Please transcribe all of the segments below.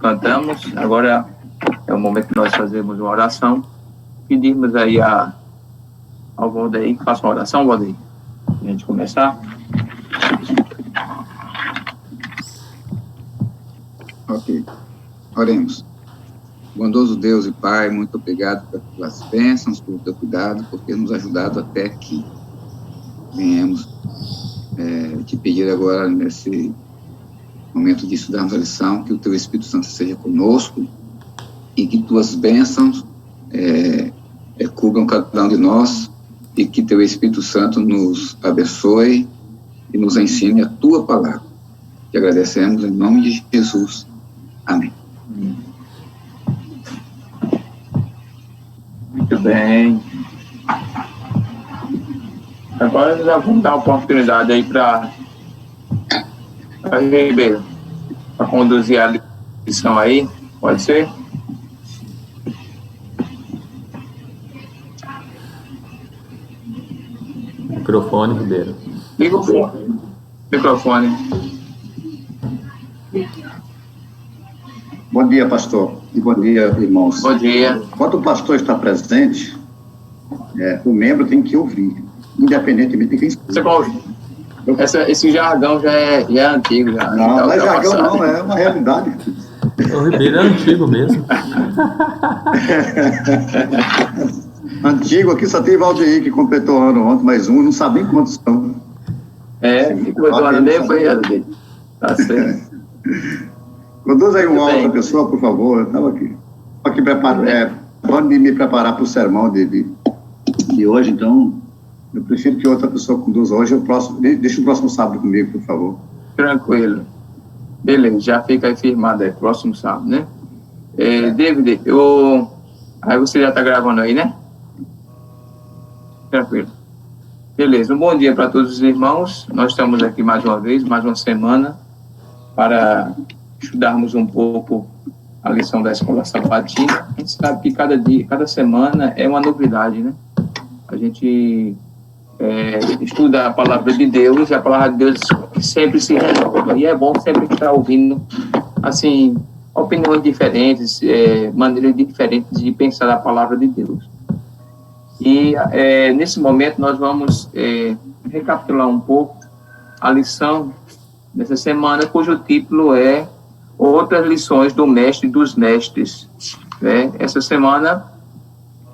cantamos, agora é o momento que nós fazemos uma oração. Pedimos aí ao Valdeir que faça uma oração, Valdeir, para a gente começar. Ok, oremos. Bondoso Deus e Pai, muito obrigado pelas bênçãos, pelo teu cuidado, por ter nos ajudado até aqui. Venhamos te pedir agora, nesse momento de estudarmos a lição, que o teu Espírito Santo seja conosco e que tuas bênçãos cubram cada um de nós e que teu Espírito Santo nos abençoe e nos ensine a tua palavra. Te agradecemos em nome de Jesus. Amém. Muito bem. Agora nós vamos dar a oportunidade aí para Ribeiro, para conduzir a lição aí, pode ser? Microfone, Ribeiro. Liga o microfone. Bom dia, pastor, e bom dia, irmãos. Bom dia. Quando o pastor está presente, o membro tem que ouvir, independentemente de quem escuta. Esse jargão já é antigo. Já, não, não é jargão não, é uma realidade. O Ribeiro é antigo mesmo. Antigo, aqui só tem Valdeir que completou ano ontem, mais um, não sabe nem quantos são. Que completou ano dele foi ano dele. Tá certo. Conduz aí outra pessoa, por favor. Eu estava aqui preparando de me preparar para o sermão de hoje, então eu prefiro que outra pessoa conduza hoje. Deixa o próximo sábado comigo, por favor. Tranquilo. Beleza, já fica aí firmado aí, próximo sábado, né? David, aí você já está gravando aí, né? Tranquilo. Beleza, um bom dia para todos os irmãos. Nós estamos aqui mais uma vez, mais uma semana, para estudarmos um pouco a lição da Escola Sabatina. A gente sabe que cada semana é uma novidade, né? A gente estuda a palavra de Deus, e a palavra de Deus sempre se renova. E é bom sempre estar ouvindo, assim, opiniões diferentes, maneiras diferentes de pensar a palavra de Deus. E nesse momento nós vamos recapitular um pouco a lição dessa semana, cujo título é Outras Lições do Mestre dos Mestres. Essa semana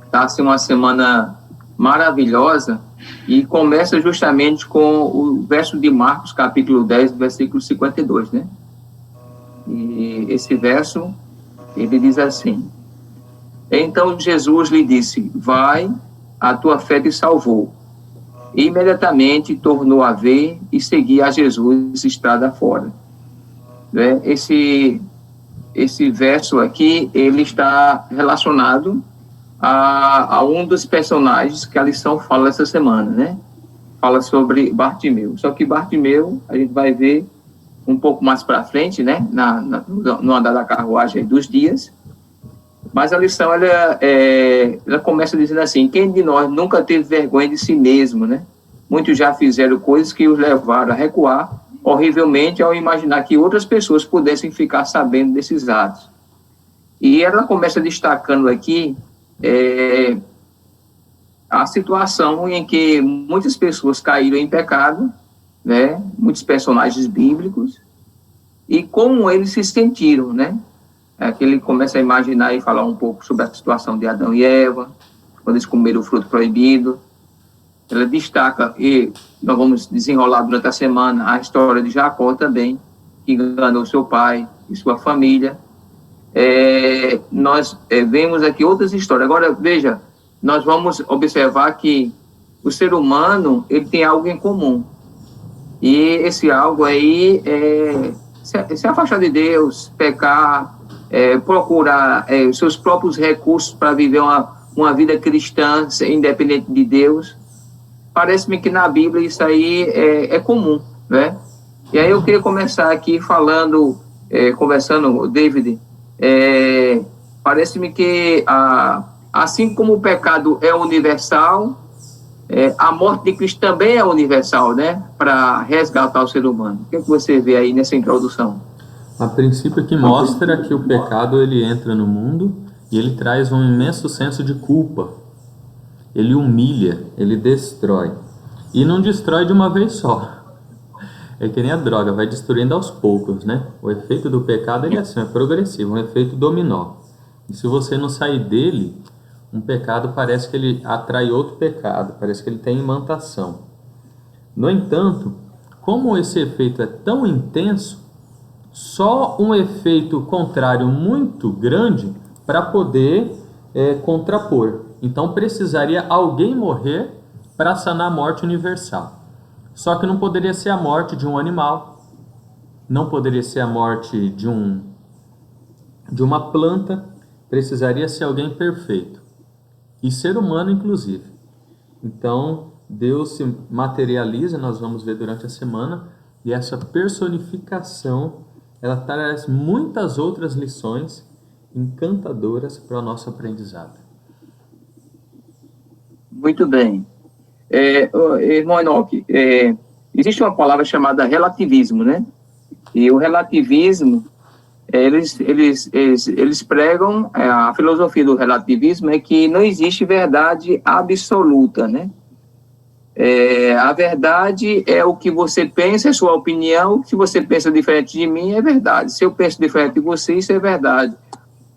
está assim, uma semana maravilhosa e começa justamente com o verso de Marcos, capítulo 10, versículo 52, né? E esse verso, ele diz assim: Então Jesus lhe disse, vai, a tua fé te salvou. E imediatamente tornou a ver e seguia a Jesus estrada fora. Esse verso aqui, ele está relacionado a um dos personagens que a lição fala essa semana, né? Fala sobre Bartimeu. Só que Bartimeu, a gente vai ver um pouco mais para frente, né? No andar da carruagem dos dias. Mas a lição, ela começa dizendo assim: quem de nós nunca teve vergonha de si mesmo, né? Muitos já fizeram coisas que os levaram a recuar horrivelmente ao imaginar que outras pessoas pudessem ficar sabendo desses atos. E ela começa destacando aqui a situação em que muitas pessoas caíram em pecado, né? Muitos personagens bíblicos, e como eles se sentiram, né? Que ele começa a imaginar e falar um pouco sobre a situação de Adão e Eva, quando eles comeram o fruto proibido. Ela destaca, e nós vamos desenrolar durante a semana, a história de Jacó também, que enganou seu pai e sua família. Nós vemos aqui outras histórias. Agora, veja, nós vamos observar que o ser humano, ele tem algo em comum. E esse algo aí é se afastar de Deus, pecar, procurar seus próprios recursos para viver uma vida cristã, independente de Deus. Parece-me que na Bíblia isso aí é comum, né? E aí eu queria começar aqui conversando, David, parece-me que assim como o pecado é universal, a morte de Cristo também é universal, né? Para resgatar o ser humano. O que você vê aí nessa introdução? A princípio que mostra que o pecado ele entra no mundo e ele traz um imenso senso de culpa. Ele humilha, ele destrói. E não destrói de uma vez só. É que nem a droga, vai destruindo aos poucos, né? O efeito do pecado ele é assim, é progressivo, um efeito dominó. E se você não sair dele, um pecado parece que ele atrai outro pecado, parece que ele tem imantação. No entanto, como esse efeito é tão intenso, só um efeito contrário muito grande para poder contrapor. Então precisaria alguém morrer para sanar a morte universal. Só que não poderia ser a morte de um animal, não poderia ser a morte de uma planta, precisaria ser alguém perfeito. E ser humano, inclusive. Então, Deus se materializa, nós vamos ver durante a semana, e essa personificação, ela traz muitas outras lições encantadoras para o nosso aprendizado. Muito bem. Irmão Enoque, existe uma palavra chamada relativismo, né? E o relativismo, eles pregam, a filosofia do relativismo é que não existe verdade absoluta, né? A verdade é o que você pensa, é sua opinião. Se você pensa diferente de mim, é verdade. Se eu penso diferente de você, isso é verdade.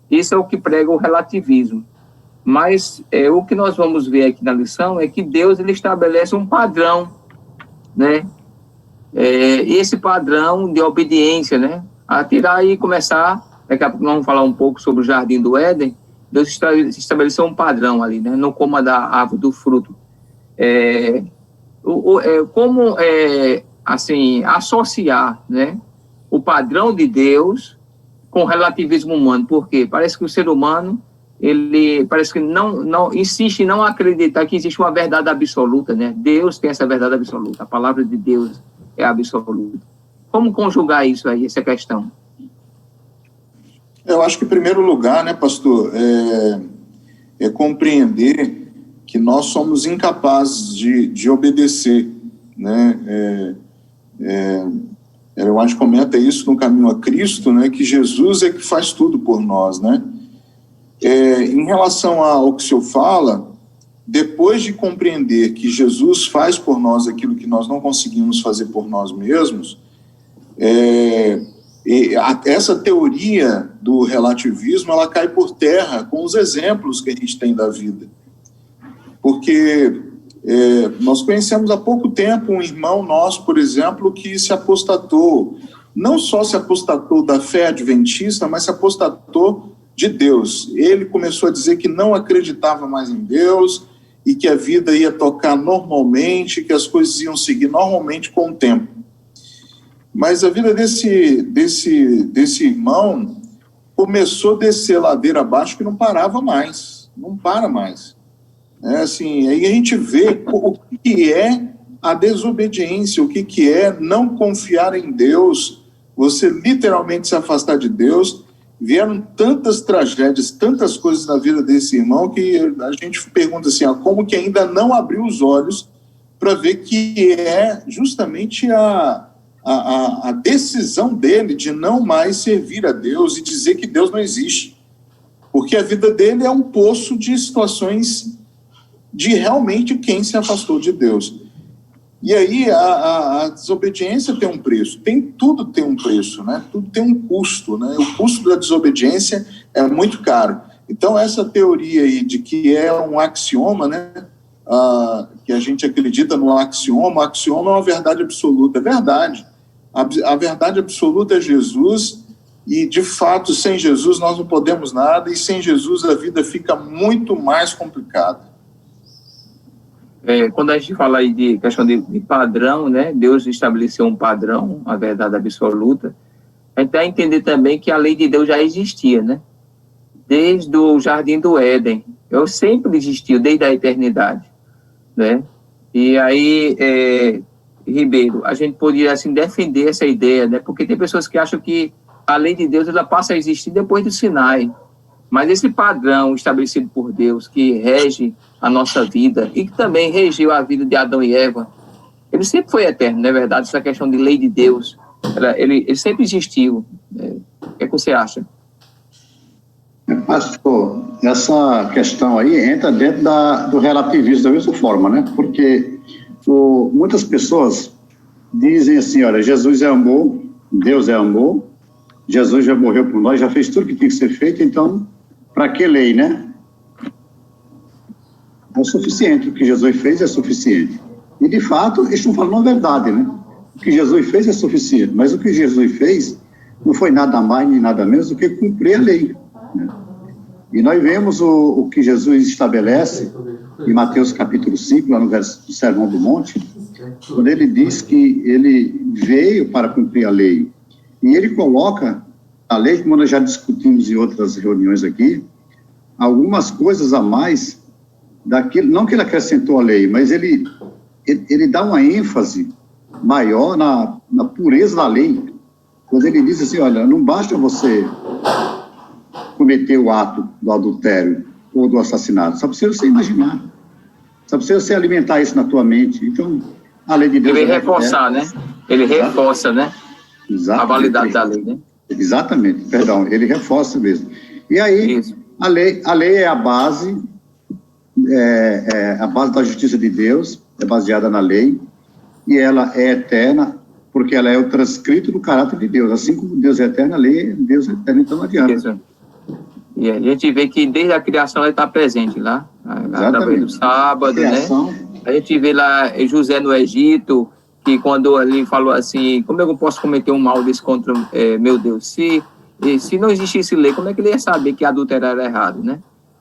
Isso é o que prega o relativismo. Mas o que nós vamos ver aqui na lição é que Deus ele estabelece um padrão, né? Esse padrão de obediência, né? A tirar e começar, daqui a pouco nós vamos falar um pouco sobre o Jardim do Éden. Deus estabeleceu um padrão ali, né? Não coma da árvore do fruto. Como assim, associar, né, o padrão de Deus com o relativismo humano? Porque parece que o ser humano ele parece que não insiste em não acreditar que existe uma verdade absoluta, né? Deus tem essa verdade absoluta, a palavra de Deus é absoluta. Como conjugar isso aí, essa questão? Eu acho que, em primeiro lugar, né, pastor, é compreender que nós somos incapazes de obedecer, né? Eu acho que comenta isso no Caminho a Cristo, né, que Jesus é que faz tudo por nós, né? Em relação ao que o senhor fala, depois de compreender que Jesus faz por nós aquilo que nós não conseguimos fazer por nós mesmos, essa teoria do relativismo, ela cai por terra com os exemplos que a gente tem da vida. Porque nós conhecemos há pouco tempo um irmão nosso, por exemplo, que se apostatou, não só se apostatou da fé adventista, mas se apostatou de Deus. Ele começou a dizer que não acreditava mais em Deus e que a vida ia tocar normalmente, que as coisas iam seguir normalmente com o tempo. Mas a vida desse irmão começou a descer ladeira abaixo que não parava mais, não para mais. Assim, aí a gente vê o que é a desobediência, o que é não confiar em Deus, você literalmente se afastar de Deus. Vieram tantas tragédias, tantas coisas na vida desse irmão que a gente pergunta assim, como que ainda não abriu os olhos para ver que é justamente a decisão dele de não mais servir a Deus e dizer que Deus não existe. Porque a vida dele é um poço de situações de realmente quem se afastou de Deus. E aí a desobediência tem um preço, tudo tem um preço, né? Tudo tem um custo, né? O custo da desobediência é muito caro. Então essa teoria aí de que é um axioma, né? Que a gente acredita no axioma, o axioma é uma verdade absoluta, é verdade. A verdade absoluta é Jesus e, de fato, sem Jesus nós não podemos nada e sem Jesus a vida fica muito mais complicada. Quando a gente fala aí de questão de padrão, né? Deus estabeleceu um padrão, a verdade absoluta. A gente vai entender também que a lei de Deus já existia, né? Desde o Jardim do Éden. Eu sempre existiu, desde a eternidade, né? E aí, Ribeiro, a gente poderia assim defender essa ideia, né? Porque tem pessoas que acham que a lei de Deus ela passa a existir depois do Sinai. Mas esse padrão estabelecido por Deus, que rege a nossa vida e que também regiu a vida de Adão e Eva, ele sempre foi eterno, não é verdade? Essa questão de lei de Deus, ele sempre existiu. O que você acha? Pastor, essa questão aí entra dentro do relativismo da mesma forma, né? Porque muitas pessoas dizem assim, olha, Jesus é amor, Deus é amor, Jesus já morreu por nós, já fez tudo que tinha que ser feito, então, para que lei, né? É o suficiente, o que Jesus fez é suficiente. E, de fato, eles estão falando a verdade, né? O que Jesus fez é suficiente, mas o que Jesus fez não foi nada mais nem nada menos do que cumprir a lei, né? E nós vemos o que Jesus estabelece em Mateus capítulo 5, lá no Sermão do Monte, quando ele diz que ele veio para cumprir a lei. E ele coloca a lei, como nós já discutimos em outras reuniões aqui, algumas coisas a mais daquilo, não que ele acrescentou a lei, mas ele dá uma ênfase maior na pureza da lei. Quando ele diz assim, olha, não basta você cometer o ato do adultério ou do assassinato, só precisa você imaginar, só precisa você alimentar isso na tua mente. Então, a lei de Deus... Ele reforçar, né? Ele reforça, né? Exatamente. A validade da lei, né? Exatamente, perdão, ele reforça mesmo. E aí, a lei é a base, a base da justiça de Deus, é baseada na lei, e ela é eterna, porque ela é o transcrito do caráter de Deus. Assim como Deus é eterno, a lei, Deus é eterno, então não adianta. Isso. E a gente vê que desde a criação ela está presente lá, através do sábado, né? A gente vê lá José no Egito, que quando ele falou assim, como eu posso cometer um mal desse contra meu Deus? Se não existisse lei, como é que ele ia saber que adulterar era errado, né?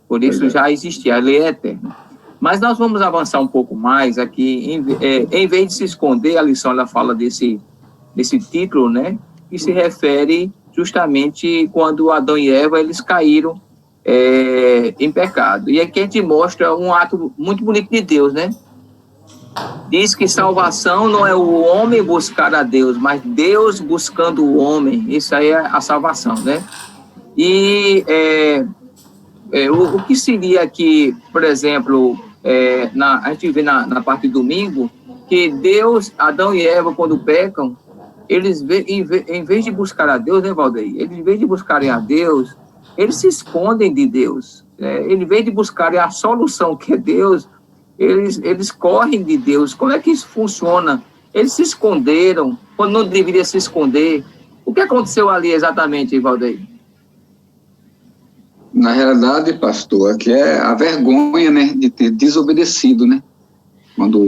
Por isso já existia, a lei é eterna. Mas nós vamos avançar um pouco mais aqui, em vez de se esconder, a lição ela fala desse título, né? Que se refere justamente quando Adão e Eva eles caíram em pecado. E aqui a gente mostra um ato muito bonito de Deus, né? Diz que salvação não é o homem buscar a Deus, mas Deus buscando o homem. Isso aí é a salvação, né? E o que seria que, por exemplo, a gente vê na parte de domingo, que Deus, Adão e Eva, quando pecam, eles, em vez de buscar a Deus, né, Valdeir? Eles, em vez de buscarem a Deus, eles se escondem de Deus. Em vez de buscarem a solução que é Deus, eles correm de Deus. Como é que isso funciona? Eles se esconderam quando não deveria se esconder. O que aconteceu ali exatamente, Valdeir? Na realidade, pastor, aqui é a vergonha, né, de ter desobedecido, né? Quando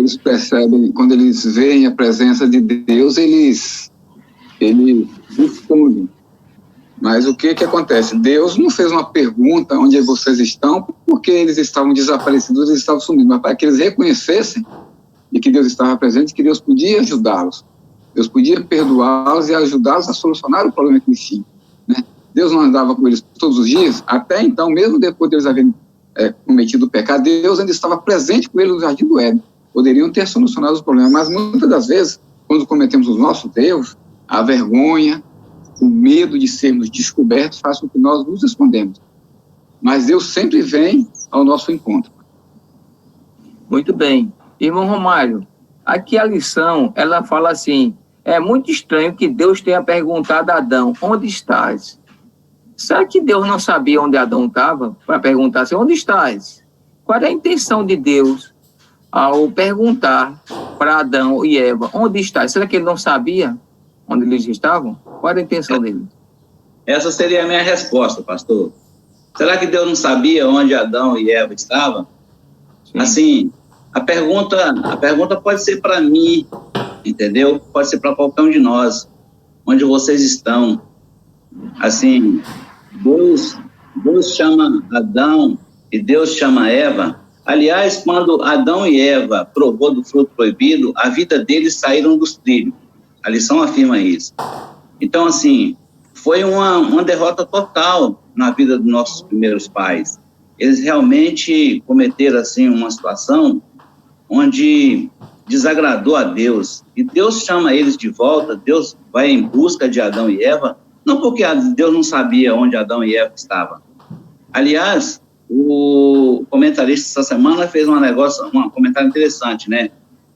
eles percebem, quando eles veem a presença de Deus, eles escondem. Mas o que acontece? Deus não fez uma pergunta onde vocês estão, porque eles estavam desaparecidos, eles estavam sumindo, mas para que eles reconhecessem de que Deus estava presente, que Deus podia ajudá-los. Deus podia perdoá-los e ajudá-los a solucionar o problema que eles tinham, né? Deus não andava com eles todos os dias, até então, mesmo depois de eles haverem cometido o pecado, Deus ainda estava presente com eles no Jardim do Éden. Poderiam ter solucionado os problemas, mas muitas das vezes, quando cometemos os nossos erros, a vergonha, o medo de sermos descobertos faz com que nós nos escondemos. Mas Deus sempre vem ao nosso encontro. Muito bem. Irmão Romário, aqui a lição, ela fala assim, é muito estranho que Deus tenha perguntado a Adão, onde estás? Será que Deus não sabia onde Adão estava? Para perguntar assim, onde estás? Qual era a intenção de Deus ao perguntar para Adão e Eva, onde estás? Será que ele não sabia onde eles estavam? Qual era a intenção dele? Essa seria a minha resposta, pastor. Será que Deus não sabia onde Adão e Eva estavam? Sim. Assim, a pergunta pode ser para mim, entendeu? Pode ser para qualquer um de nós. Onde vocês estão? Assim, Deus chama Adão e Deus chama Eva. Aliás, quando Adão e Eva provou do fruto proibido, a vida deles saíram dos trilhos. A lição afirma isso. Então, assim, foi uma derrota total na vida dos nossos primeiros pais. Eles realmente cometeram, assim, uma situação onde desagradou a Deus. E Deus chama eles de volta, Deus vai em busca de Adão e Eva, não porque Deus não sabia onde Adão e Eva estavam. Aliás, o comentarista essa semana fez um comentário interessante, né?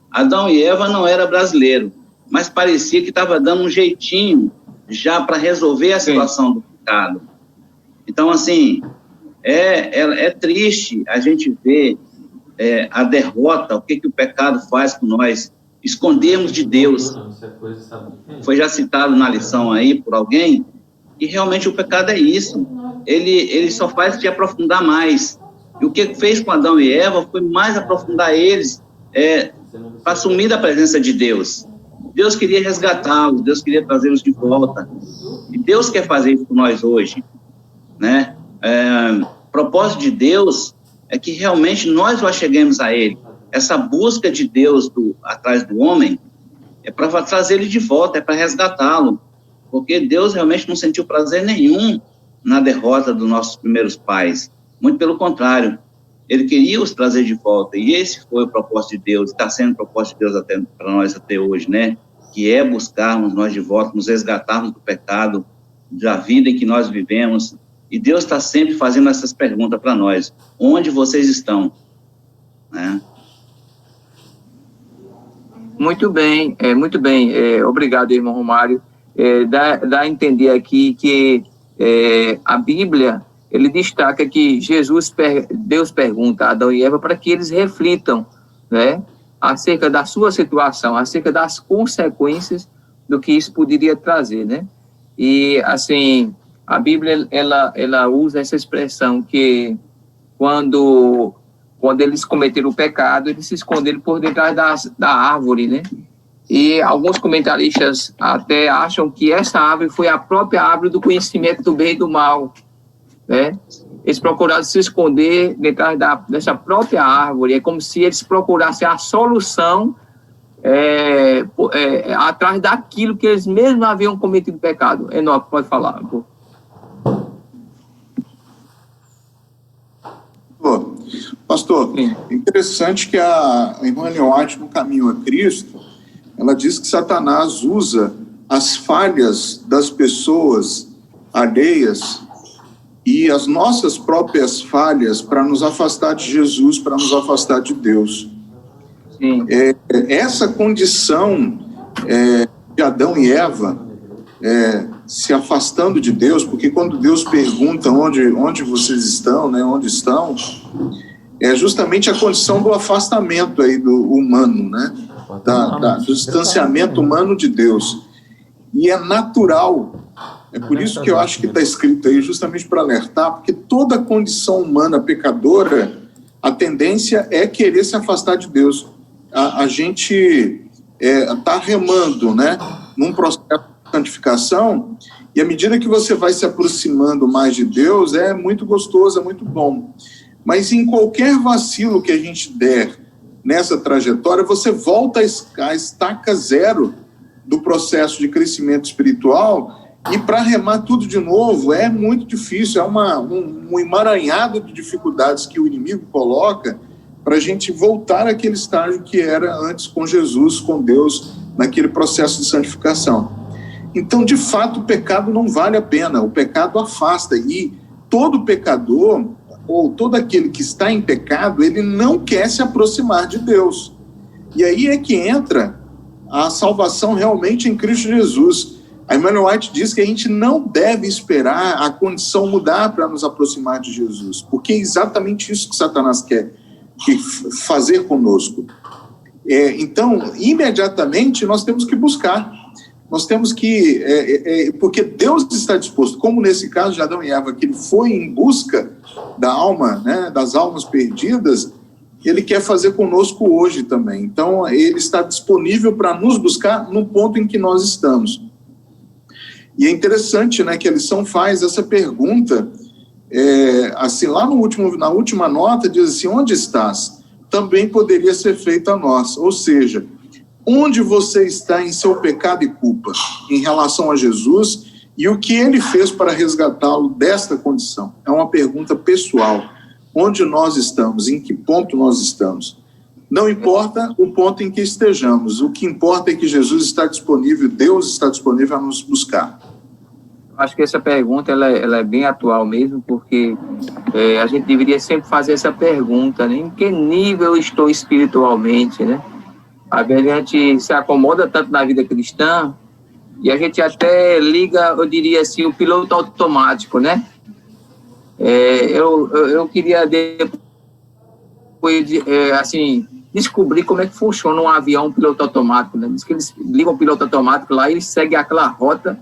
Adão e Eva não era brasileiro, mas parecia que estava dando um jeitinho já para resolver a situação do pecado. Então, assim, é triste a gente ver a derrota, o que o pecado faz com nós, escondermos de Deus. Foi já citado na lição aí por alguém, e realmente o pecado é isso. Ele só faz te aprofundar mais. E o que fez com Adão e Eva foi mais aprofundar eles para sumir da presença de Deus. Deus queria resgatá-los, Deus queria trazê-los de volta. E Deus quer fazer isso com nós hoje, né? O propósito de Deus é que realmente nós o acheguemos a Ele. Essa busca de Deus atrás do homem é para trazer ele de volta, é para resgatá-lo. Porque Deus realmente não sentiu prazer nenhum na derrota dos nossos primeiros pais. Muito pelo contrário, Ele queria os trazer de volta. E esse foi o propósito de Deus, está sendo o propósito de Deus para nós até hoje, né? Que é buscarmos nós de volta, nos resgatarmos do pecado, da vida em que nós vivemos. E Deus está sempre fazendo essas perguntas para nós. Onde vocês estão? Né? Muito bem, muito bem. Obrigado, irmão Romário. Dá a entender aqui que a Bíblia, ele destaca que Deus pergunta a Adão e Eva para que eles reflitam, né, acerca da sua situação, acerca das consequências do que isso poderia trazer, né? E, assim, a Bíblia, ela usa essa expressão que quando eles cometeram o pecado, eles se esconderam por detrás da árvore, né? E alguns comentaristas até acham que essa árvore foi a própria árvore do conhecimento do bem e do mal, né? Eles procuraram se esconder detrás dessa própria árvore. É como se eles procurassem a solução atrás daquilo que eles mesmos haviam cometido pecado. Enoque, pode falar. Pastor, é interessante que a irmã Ellen White, no Caminho a Cristo, ela diz que Satanás usa as falhas das pessoas alheias e as nossas próprias falhas para nos afastar de Jesus, para nos afastar de Deus. Sim. Essa condição de Adão e Eva se afastando de Deus, porque quando Deus pergunta onde vocês estão, né, onde estão, é justamente a condição do afastamento aí do humano, né, do distanciamento humano de Deus. E é natural, é por isso que eu acho que está escrito aí, justamente para alertar, porque toda condição humana pecadora, a tendência é querer se afastar de Deus. A gente está remando, né, num processo de santificação, e à medida que você vai se aproximando mais de Deus, é muito gostoso, é muito bom. Mas em qualquer vacilo que a gente der nessa trajetória, você volta à estaca zero do processo de crescimento espiritual, e para remar tudo de novo é muito difícil, um emaranhado de dificuldades que o inimigo coloca para a gente voltar àquele estágio que era antes com Jesus, com Deus, naquele processo de santificação. Então, de fato, o pecado não vale a pena, o pecado afasta, e todo pecador, ou todo aquele que está em pecado, ele não quer se aproximar de Deus. E aí é que entra a salvação realmente em Cristo Jesus. A Ellen White diz que a gente não deve esperar a condição mudar para nos aproximar de Jesus, porque é exatamente isso que Satanás quer fazer conosco. Então, imediatamente, nós temos que buscar. Nós temos que... porque Deus está disposto, como nesse caso de Adão e Eva, que ele foi em busca da alma, né, das almas perdidas, ele quer fazer conosco hoje também. Então, ele está disponível para nos buscar no ponto em que nós estamos. E é interessante, né, que a lição faz essa pergunta, assim, lá na última nota, diz assim, onde estás? Também poderia ser feita a nós. Ou seja, onde você está em seu pecado e culpa em relação a Jesus e o que ele fez para resgatá-lo desta condição? É uma pergunta pessoal. Onde nós estamos? Em que ponto nós estamos? Não importa o ponto em que estejamos, o que importa é que Jesus está disponível, Deus está disponível a nos buscar. Acho que essa pergunta ela é bem atual mesmo, porque a gente deveria sempre fazer essa pergunta, né? Em que nível eu estou espiritualmente, né? Às vezes a gente se acomoda tanto na vida cristã e a gente até liga, eu diria assim, o piloto automático, né? Eu queria depois, assim, descobrir como é que funciona um avião, um piloto automático, né? Diz que eles ligam o piloto automático lá e eles seguem aquela rota.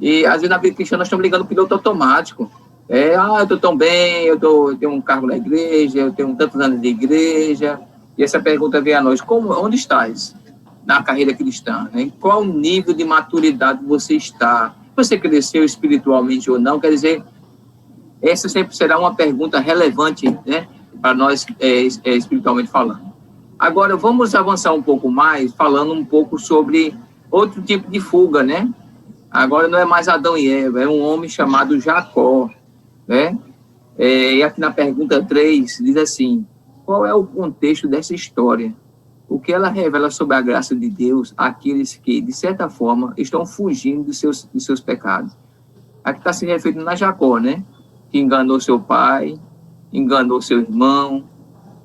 E às vezes na vida cristã nós estamos ligando o piloto automático. Eu estou tão bem, eu tenho um cargo na igreja, eu tenho tantos anos de igreja. E essa pergunta vem a nós: onde estás na carreira cristã? Né? Em qual nível de maturidade você está? Você cresceu espiritualmente ou não? Quer dizer, essa sempre será uma pergunta relevante, né, para nós, espiritualmente falando. Agora, vamos avançar um pouco mais, falando um pouco sobre outro tipo de fuga, né? Agora não é mais Adão e Eva, é um homem chamado Jacó, né? E aqui na pergunta 3 diz assim: qual é o contexto dessa história? O que ela revela sobre a graça de Deus àqueles que, de certa forma, estão fugindo de seus pecados? Aqui está se referindo a Jacó, né? Que enganou seu pai, enganou seu irmão,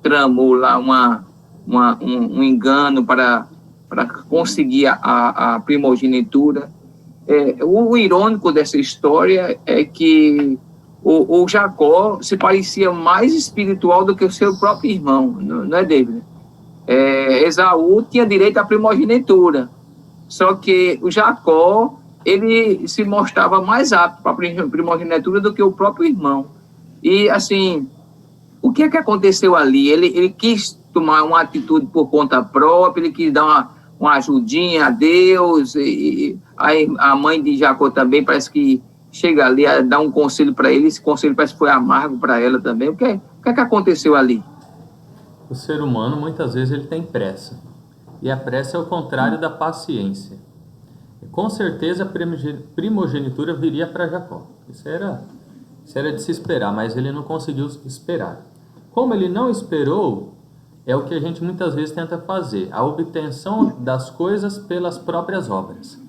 tramou lá um engano para conseguir a primogenitura. O irônico dessa história é que o Jacó se parecia mais espiritual do que o seu próprio irmão, não é, David? Esaú tinha direito à primogenitura, só que o Jacó, ele se mostrava mais apto para a primogenitura do que o próprio irmão. E, assim, o que é que aconteceu ali? Ele quis tomar uma atitude por conta própria, ele quis dar uma ajudinha a Deus, e aí a mãe de Jacó também parece que chega ali a dar um conselho para ele, esse conselho parece que foi amargo para ela também. O que é que aconteceu ali? O ser humano, muitas vezes, ele tem pressa. E a pressa é o contrário da paciência. Com certeza, a primogenitura viria para Jacó. Isso era de se esperar, mas ele não conseguiu esperar. Como ele não esperou, é o que a gente muitas vezes tenta fazer, a obtenção das coisas pelas próprias obras.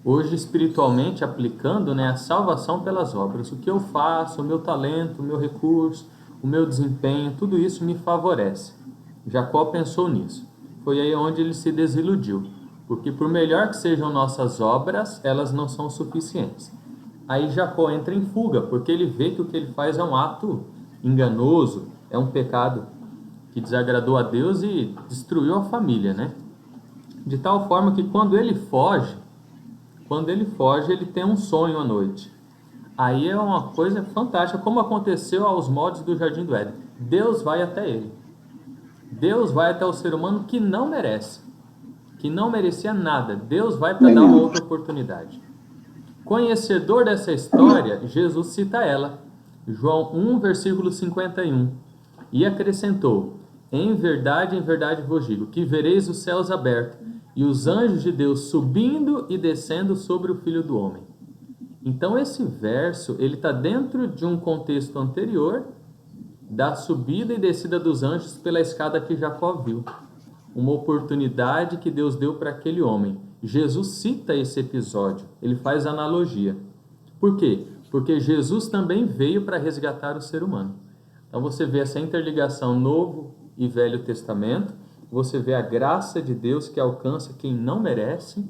Hoje, espiritualmente, aplicando, né, a salvação pelas obras. O que eu faço, o meu talento, o meu recurso, o meu desempenho, tudo isso me favorece. Jacó pensou nisso. Foi aí onde ele se desiludiu. Porque por melhor que sejam nossas obras, elas não são suficientes. Aí Jacó entra em fuga, porque ele vê que o que ele faz é um ato enganoso, é um pecado que desagradou a Deus e destruiu a família, né? De tal forma que quando ele foge, ele tem um sonho à noite. Aí é uma coisa fantástica, como aconteceu aos moldes do Jardim do Éden. Deus vai até ele. Deus vai até o ser humano que não merece, que não merecia nada. Deus vai para dar uma outra oportunidade. Conhecedor dessa história, Jesus cita ela. João 1, versículo 51. E acrescentou: em verdade vos digo, que vereis os céus abertos e os anjos de Deus subindo e descendo sobre o Filho do Homem. Então esse verso, ele está dentro de um contexto anterior da subida e descida dos anjos pela escada que Jacó viu. Uma oportunidade que Deus deu para aquele homem. Jesus cita esse episódio, ele faz analogia. Por quê? Porque Jesus também veio para resgatar o ser humano. Então você vê essa interligação Novo e Velho Testamento, você vê a graça de Deus que alcança quem não merece,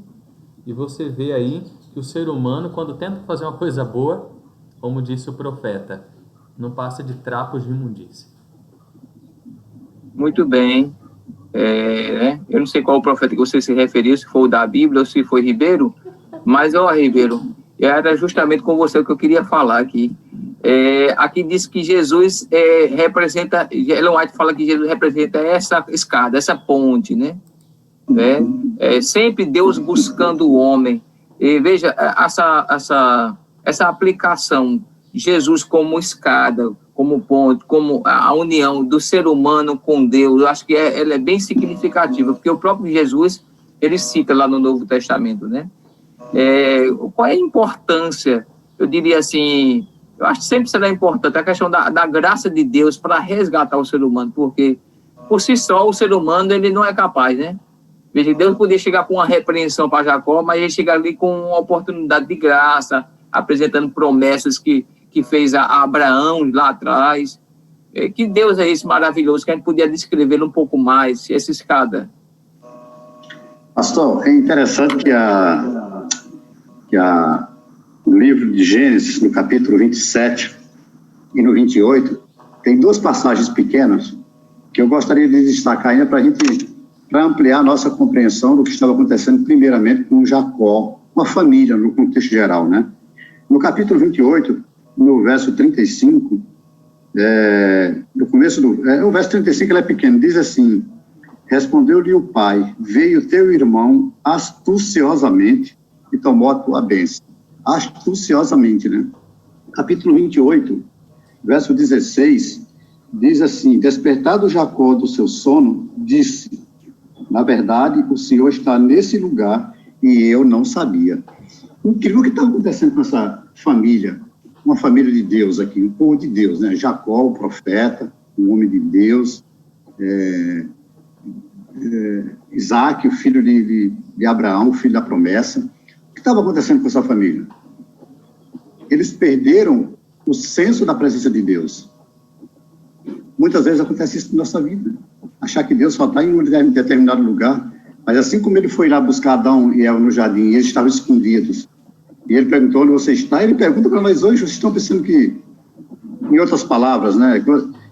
e você vê aí que o ser humano, quando tenta fazer uma coisa boa, como disse o profeta, não passa de trapos de imundícia. Muito bem. Eu não sei qual o profeta que você se referiu, se foi o da Bíblia ou se foi Ribeiro, mas, Ribeiro, era justamente com você que eu queria falar aqui. Aqui diz que Jesus representa, Ellen White fala que Jesus representa essa escada, essa ponte, né? Sempre Deus buscando o homem. E veja, essa aplicação, Jesus como escada, como ponte, como a união do ser humano com Deus, eu acho que ela é bem significativa, porque o próprio Jesus, ele cita lá no Novo Testamento, né? Qual é a importância, eu diria assim, eu acho que sempre será importante a questão da graça de Deus para resgatar o ser humano, porque por si só o ser humano ele não é capaz, né? Veja, Deus podia chegar com uma repreensão para Jacó, mas ele chega ali com uma oportunidade de graça, apresentando promessas que fez a Abraão lá atrás. Que Deus é esse maravilhoso, que a gente podia descrever um pouco mais, essa escada. Pastor, é interessante que no livro de Gênesis, no capítulo 27 e no 28, tem duas passagens pequenas que eu gostaria de destacar ainda para ampliar a nossa compreensão do que estava acontecendo primeiramente com Jacó, com a família, no contexto geral, né? No capítulo 28, no verso 35, no começo o verso 35 ele é pequeno, diz assim: respondeu-lhe o pai, veio teu irmão astuciosamente e tomou a tua bênção. Astuciosamente, né? Capítulo 28, verso 16, diz assim: despertado Jacó do seu sono, disse: na verdade, o Senhor está nesse lugar e eu não sabia. Incrível o que está acontecendo com essa família, uma família de Deus aqui, um povo de Deus, né? Jacó, o profeta, um homem de Deus, Isaac, o filho de Abraão, o filho da promessa. O que estava acontecendo com essa família? Eles perderam o senso da presença de Deus. Muitas vezes acontece isso na nossa vida. Achar que Deus só está em um determinado lugar. Mas assim como ele foi lá buscar Adão e Eva no jardim, e eles estavam escondidos, e ele perguntou onde você está, ele pergunta para nós hoje: vocês estão pensando que, em outras palavras, né,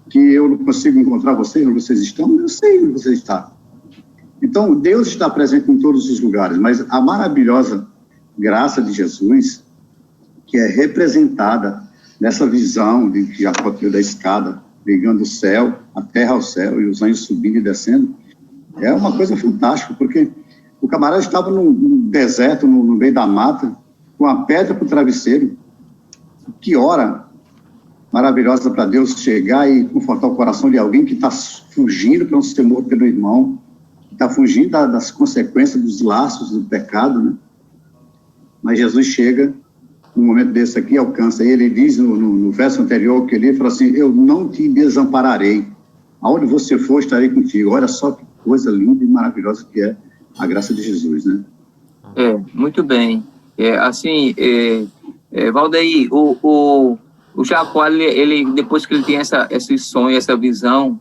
que eu não consigo encontrar vocês onde vocês estão? Eu sei onde você está. Então, Deus está presente em todos os lugares, mas a maravilhosa graça de Jesus, que é representada nessa visão de que Jacó teve da escada, ligando o céu, a terra ao céu, e os anjos subindo e descendo, é uma coisa fantástica, porque o camarada estava no deserto, no meio da mata, com a pedra para o travesseiro. Que hora maravilhosa para Deus chegar e confortar o coração de alguém que está fugindo para não ser morto pelo irmão, que está fugindo das consequências dos laços do pecado, né? Mas Jesus chega, num momento desse aqui, alcança ele, diz no verso anterior que ele fala assim: eu não te desampararei, aonde você for estarei contigo. Olha só que coisa linda e maravilhosa que é a graça de Jesus, né? Muito bem. Valdeir, o Jacó, ele, depois que ele tem esse sonho, essa visão,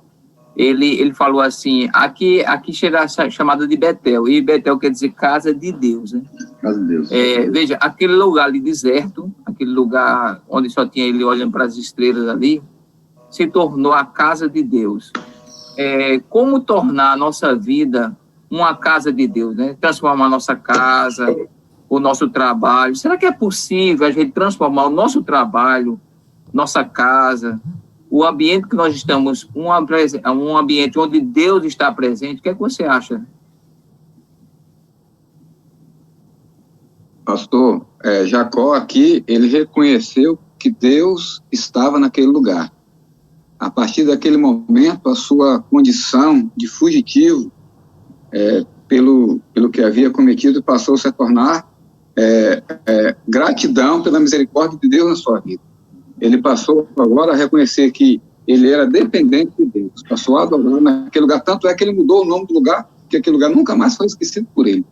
ele falou assim: aqui chega a chamada de Betel, e Betel quer dizer casa de Deus, né? Casa de Deus. Veja, aquele lugar ali deserto, aquele lugar onde só tinha ele olhando para as estrelas ali, se tornou a casa de Deus. Como tornar a nossa vida uma casa de Deus, né? Transformar a nossa casa, o nosso trabalho. Será que é possível a gente transformar o nosso trabalho, nossa casa, o ambiente que nós estamos, um ambiente onde Deus está presente? O que é que você acha? Pastor, Jacó aqui, ele reconheceu que Deus estava naquele lugar. A partir daquele momento, a sua condição de fugitivo, pelo que havia cometido, passou a se tornar gratidão pela misericórdia de Deus na sua vida. Ele passou agora a reconhecer que ele era dependente de Deus, passou a adorar naquele lugar, tanto é que ele mudou o nome do lugar, que aquele lugar nunca mais foi esquecido por ele.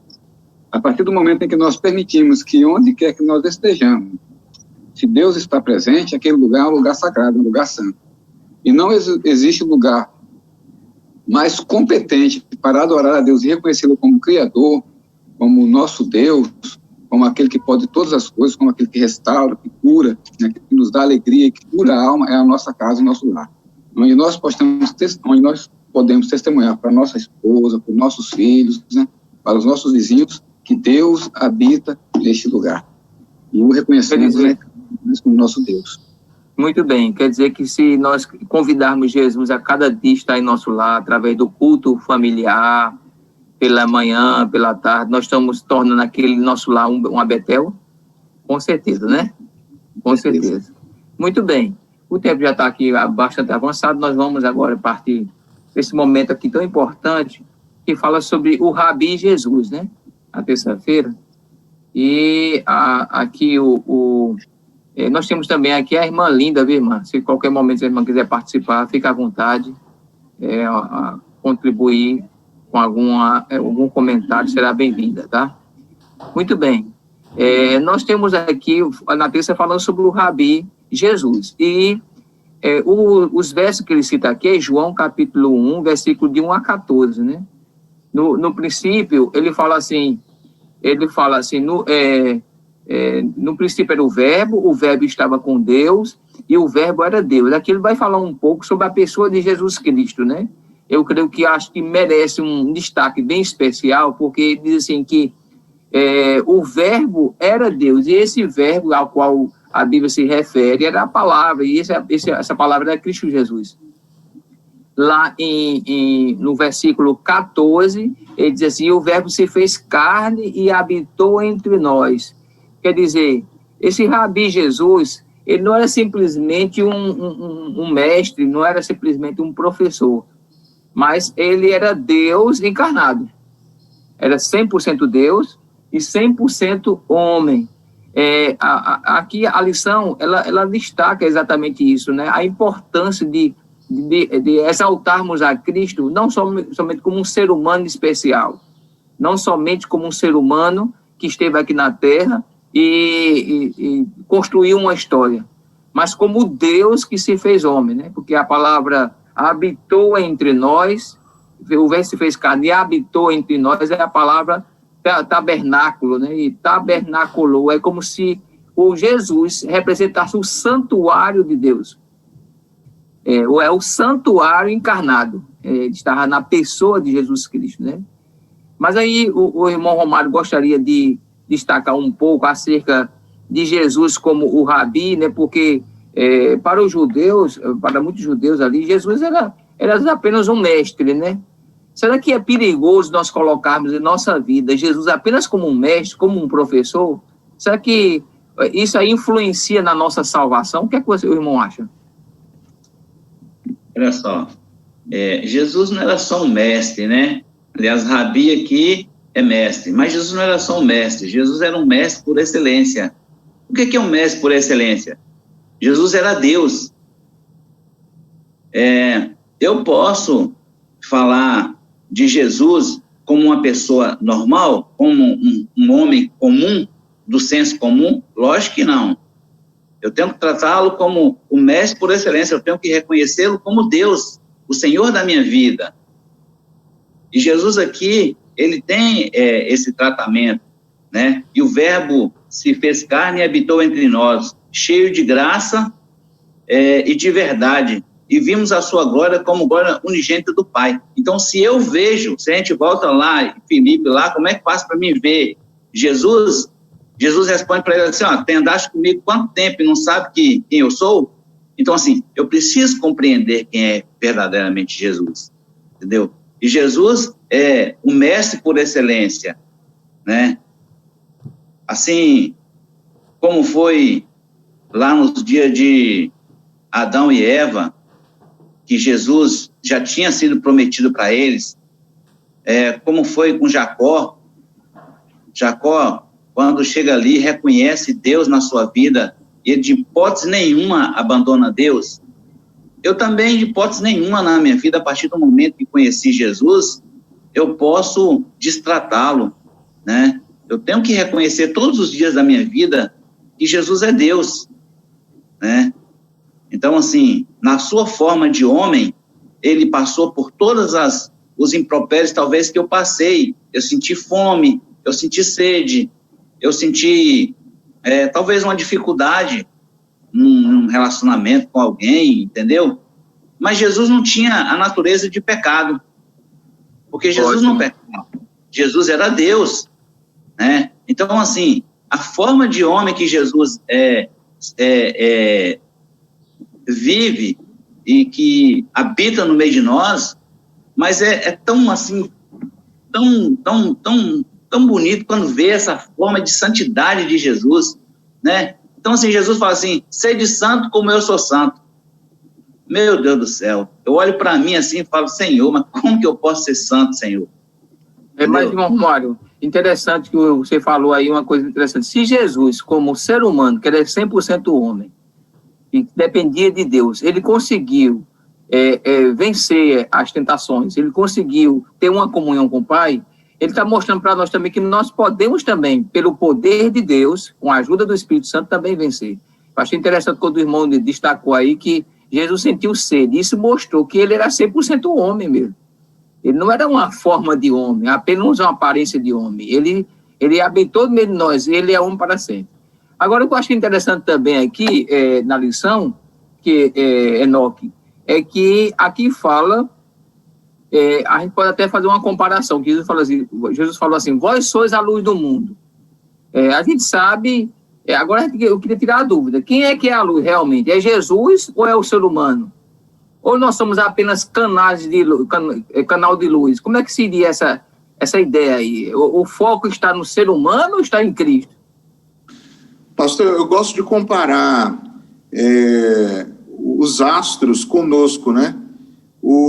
A partir do momento em que nós permitimos que onde quer que nós estejamos, se Deus está presente, aquele lugar é um lugar sagrado, um lugar santo. E não existe lugar mais competente para adorar a Deus e reconhecê-lo como Criador, como o nosso Deus, como aquele que pode todas as coisas, como aquele que restaura, que cura, né, que nos dá alegria, que cura a alma, é a nossa casa, o nosso lar. Onde nós podemos testemunhar para a nossa esposa, para os nossos filhos, né, para os nossos vizinhos, que Deus habita neste lugar. E o reconhecemos como nosso Deus. Muito bem, quer dizer que se nós convidarmos Jesus a cada dia estar em nosso lar, através do culto familiar, pela manhã, pela tarde, nós estamos tornando aquele nosso lar um Betel? Com certeza, né? Com certeza. Muito bem. O tempo já está aqui bastante avançado, nós vamos agora partir desse momento aqui tão importante, que fala sobre o Rabi Jesus, né? A terça-feira. E aqui nós temos também aqui a irmã Linda, viu, irmã? Se qualquer momento a irmã quiser participar, fica à vontade, contribuir com algum comentário, será bem-vinda, tá? Muito bem. Nós temos aqui, na terça, falando sobre o Rabi Jesus. E os versos que ele cita aqui é João capítulo 1, versículo de 1 a 14, né? no princípio, ele fala assim, no princípio era o verbo estava com Deus, e o verbo era Deus. Aqui ele vai falar um pouco sobre a pessoa de Jesus Cristo, né? Eu creio que acho que merece um destaque bem especial, porque ele diz assim que o verbo era Deus, e esse verbo ao qual a Bíblia se refere era a palavra, e essa palavra era Cristo Jesus. Lá no versículo 14, ele diz assim, o verbo se fez carne e habitou entre nós. Quer dizer, esse Rabi Jesus, ele não era simplesmente um mestre, não era simplesmente um professor, mas ele era Deus encarnado. Era 100% Deus e 100% homem. Aqui a lição, ela destaca exatamente isso, né? A importância de exaltarmos a Cristo, não somente como um ser humano especial, não somente como um ser humano que esteve aqui na Terra e construiu uma história, mas como Deus que se fez homem, né? Porque a palavra habitou entre nós, o verbo se fez carne e habitou entre nós, é a palavra tabernáculo, né? E tabernaculou, é como se o Jesus representasse o santuário de Deus. É o santuário encarnado, ele estava na pessoa de Jesus Cristo, né? Mas aí o irmão Romário gostaria de destacar um pouco acerca de Jesus como o Rabi, né? Porque para os judeus, para muitos judeus ali, Jesus era apenas um mestre, né? Será que é perigoso nós colocarmos em nossa vida Jesus apenas como um mestre, como um professor? Será que isso aí influencia na nossa salvação? O que é que o irmão acha? Olha só, Jesus não era só um mestre, né? Aliás, Rabi aqui é mestre, mas Jesus não era só um mestre, Jesus era um mestre por excelência. O que é um mestre por excelência? Jesus era Deus. Eu posso falar de Jesus como uma pessoa normal, como um homem comum, do senso comum? Lógico que não. Eu tenho que tratá-lo como o mestre por excelência, eu tenho que reconhecê-lo como Deus, o Senhor da minha vida. E Jesus aqui, ele tem esse tratamento, né? E o verbo se fez carne e habitou entre nós, cheio de graça e de verdade. E vimos a sua glória como glória unigênita do Pai. Então, se a gente volta lá, em Filipe, lá, como é que faz para mim ver Jesus? Jesus responde para ele assim, tem andaste comigo quanto tempo e não sabe quem eu sou? Então, assim, eu preciso compreender quem é verdadeiramente Jesus, entendeu? E Jesus é o mestre por excelência, né? Assim, como foi lá nos dias de Adão e Eva, que Jesus já tinha sido prometido para eles, como foi com Jacó. Jacó, quando chega ali, reconhece Deus na sua vida, ele de hipótese nenhuma abandona Deus. Eu também, de hipótese nenhuma na minha vida, a partir do momento que conheci Jesus, eu posso destratá-lo, né? Eu tenho que reconhecer todos os dias da minha vida que Jesus é Deus, né? Então, assim, na sua forma de homem, ele passou por todas os impropérios, talvez, que eu passei. Eu senti fome, eu senti sede, eu senti, talvez, uma dificuldade num relacionamento com alguém, entendeu? Mas Jesus não tinha a natureza de pecado, porque Jesus não pecava. Jesus era Deus, né? Então, assim, a forma de homem que Jesus vive e que habita no meio de nós, mas tão assim, tão bonito quando vê essa forma de santidade de Jesus, né? Então, assim, Jesus fala assim, sede santo como eu sou santo. Meu Deus do céu, eu olho para mim assim e falo, Senhor, mas como que eu posso ser santo, Senhor? Mas, irmão Romário, interessante que você falou aí uma coisa interessante. Se Jesus, como ser humano, que ele é 100% homem, e dependia de Deus, ele conseguiu vencer as tentações, ele conseguiu ter uma comunhão com o Pai, ele está mostrando para nós também que nós podemos também, pelo poder de Deus, com a ajuda do Espírito Santo, também vencer. Eu achei interessante quando o irmão destacou aí que Jesus sentiu sede, isso mostrou que ele era 100% homem mesmo. Ele não era uma forma de homem, apenas uma aparência de homem. Ele habitou no meio de nós, ele é homem para sempre. Agora, o que eu acho interessante também aqui, na lição, que Enoque, é que aqui fala, a gente pode até fazer uma comparação, que Jesus falou assim, vós sois a luz do mundo. A gente sabe, agora eu queria tirar a dúvida, quem é que é a luz realmente? É Jesus ou é o ser humano? Ou nós somos apenas canal de luz? Como é que seria essa ideia aí? O foco está no ser humano ou está em Cristo? Pastor, eu gosto de comparar os astros conosco, né?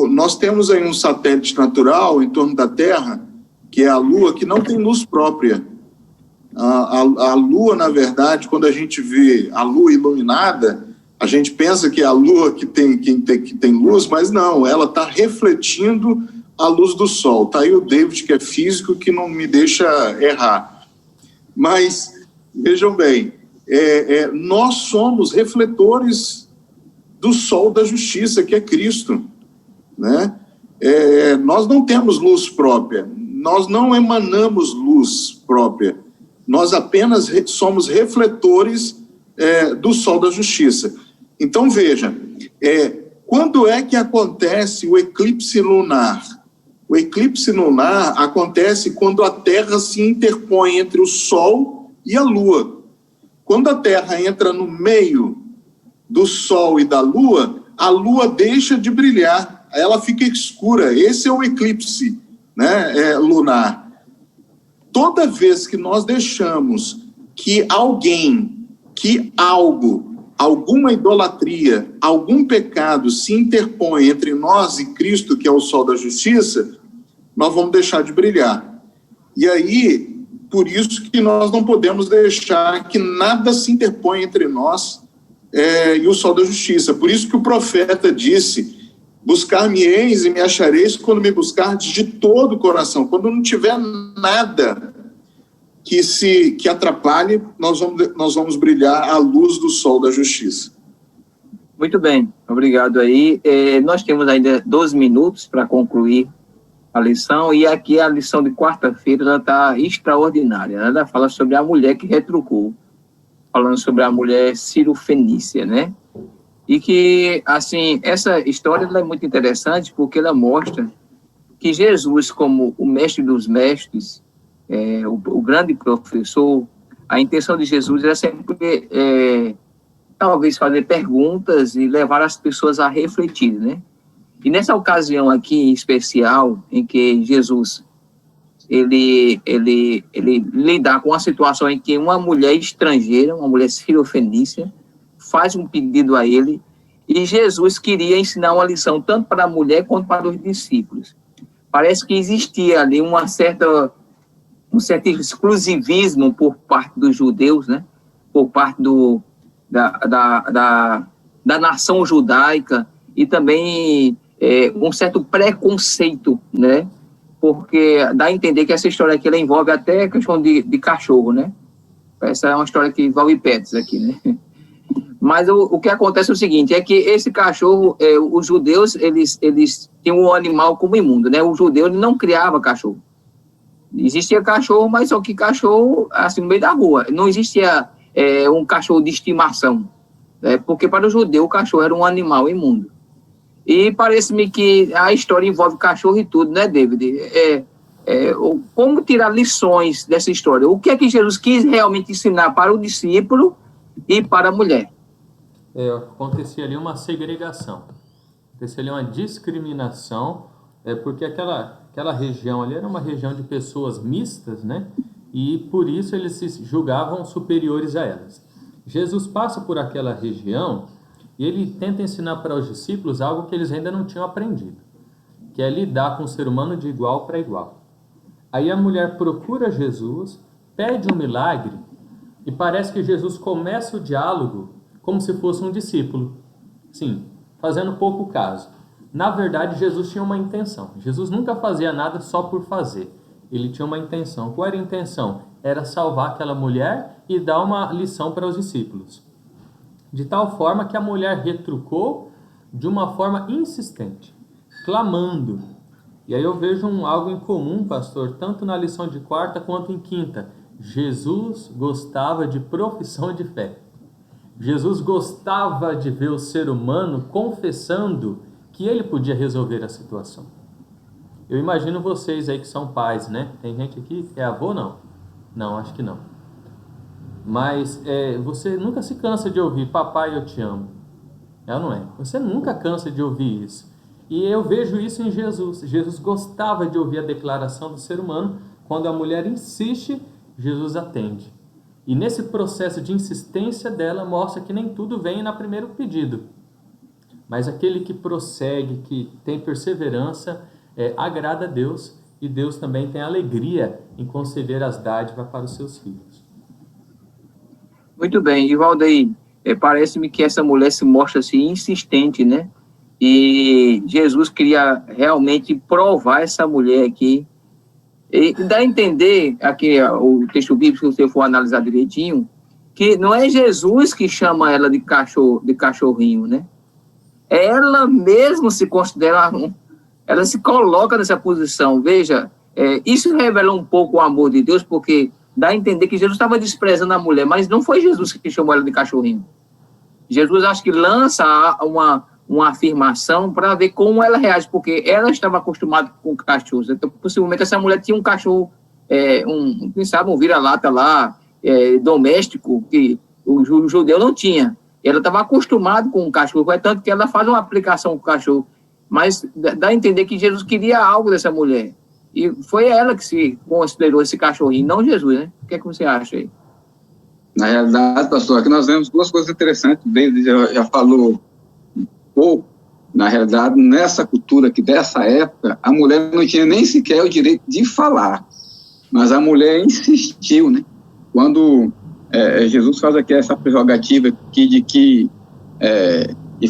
Nós temos aí um satélite natural em torno da Terra, que é a Lua, que não tem luz própria. A Lua, na verdade, quando a gente vê a Lua iluminada, a gente pensa que é a Lua que tem luz, mas não, ela está refletindo a luz do Sol. Está aí o David, que é físico, que não me deixa errar. Mas, vejam bem, nós somos refletores do Sol da justiça, que é Cristo, né? Nós não temos luz própria, nós não emanamos luz própria, nós apenas somos refletores do Sol da justiça. Então, veja, quando é que acontece o eclipse lunar? O eclipse lunar acontece quando a Terra se interpõe entre o Sol e a Lua. Quando a Terra entra no meio do Sol e da Lua, a Lua deixa de brilhar, ela fica escura. Esse é o eclipse, né, lunar. Toda vez que nós deixamos que algo, alguma idolatria, algum pecado se interpõe entre nós e Cristo, que é o Sol da justiça, nós vamos deixar de brilhar. E aí, por isso que nós não podemos deixar que nada se interponha entre nós e o Sol da justiça. Por isso que o profeta disse, buscar-me-eis e me achareis quando me buscardes de todo o coração. Quando não tiver nada que atrapalhe, nós vamos brilhar à luz do Sol da justiça. Muito bem, obrigado aí. Nós temos ainda 12 minutos para concluir a lição, e aqui a lição de quarta-feira ela está extraordinária. Ela fala sobre a mulher que retrucou, falando sobre a mulher cirofenícia, né? E que, assim, essa história ela é muito interessante porque ela mostra que Jesus, como o mestre dos mestres, o grande professor, a intenção de Jesus era sempre, talvez, fazer perguntas e levar as pessoas a refletir, né? E nessa ocasião aqui em especial, em que Jesus, ele lidar com a situação em que uma mulher estrangeira, uma mulher cirofenícia, faz um pedido a ele, e Jesus queria ensinar uma lição tanto para a mulher quanto para os discípulos. Parece que existia ali um certo exclusivismo por parte dos judeus, né? Por parte da nação judaica, e também um certo preconceito, né? Porque dá a entender que essa história aqui ela envolve até a questão de cachorro, né? Essa é uma história que envolve pets aqui, né? Mas o que acontece é o seguinte, é que esse cachorro, os judeus, eles tinham o animal como imundo, né? O judeu ele não criava cachorro. Existia cachorro, mas só que cachorro, assim, no meio da rua. Não existia um cachorro de estimação, né? Porque para o judeu o cachorro era um animal imundo. E parece-me que a história envolve cachorro e tudo, né, David? Como tirar lições dessa história? O que é que Jesus quis realmente ensinar para o discípulo e para a mulher? Acontecia ali uma segregação, acontecia ali uma discriminação, porque aquela região ali era uma região de pessoas mistas, né? E por isso eles se julgavam superiores a elas. Jesus passa por aquela região e ele tenta ensinar para os discípulos algo que eles ainda não tinham aprendido, que é lidar com o ser humano de igual para igual. Aí a mulher procura Jesus, pede um milagre, e parece que Jesus começa o diálogo como se fosse um discípulo. Sim, fazendo pouco caso. Na verdade, Jesus tinha uma intenção. Jesus nunca fazia nada só por fazer. Ele tinha uma intenção. Qual era a intenção? Era salvar aquela mulher e dar uma lição para os discípulos. De tal forma que a mulher retrucou de uma forma insistente, clamando. E aí eu vejo algo em comum, pastor, tanto na lição de quarta quanto em quinta. Jesus gostava de profissão de fé. Jesus gostava de ver o ser humano confessando que ele podia resolver a situação. Eu imagino vocês aí que são pais, né? Tem gente aqui que é avô, não? Não, acho que não. Mas você nunca se cansa de ouvir, papai, eu te amo. É ou não é? Você nunca cansa de ouvir isso. E eu vejo isso em Jesus. Jesus gostava de ouvir a declaração do ser humano. Quando a mulher insiste, Jesus atende. E nesse processo de insistência dela, mostra que nem tudo vem no primeiro pedido. Mas aquele que prossegue, que tem perseverança, agrada a Deus. E Deus também tem alegria em conceder as dádivas para os seus filhos. Muito bem. E Valdeir, parece-me que essa mulher se mostra assim, insistente, né? E Jesus queria realmente provar essa mulher aqui. E dá a entender, aqui o texto bíblico, se você for analisar direitinho, que não é Jesus que chama ela de cachorrinho, né? Ela mesmo se considera, ela se coloca nessa posição. Veja, isso revela um pouco o amor de Deus, porque dá a entender que Jesus estava desprezando a mulher, mas não foi Jesus que chamou ela de cachorrinho. Jesus, acho que lança uma afirmação para ver como ela reage, porque ela estava acostumada com cachorros. Então, possivelmente, essa mulher tinha um cachorro, quem sabe, um vira-lata lá, doméstico, que o judeu não tinha. Ela estava acostumada com o cachorro, é tanto que ela faz uma aplicação com o cachorro. Mas dá a entender que Jesus queria algo dessa mulher. E foi ela que se considerou esse cachorrinho, não Jesus, né? O que é que você acha aí? Na realidade, pastor, aqui nós vemos duas coisas interessantes. Bem, já falou pouco. Na realidade, nessa cultura aqui, dessa época, a mulher não tinha nem sequer o direito de falar. Mas a mulher insistiu, né? Quando Jesus faz aqui essa prerrogativa aqui de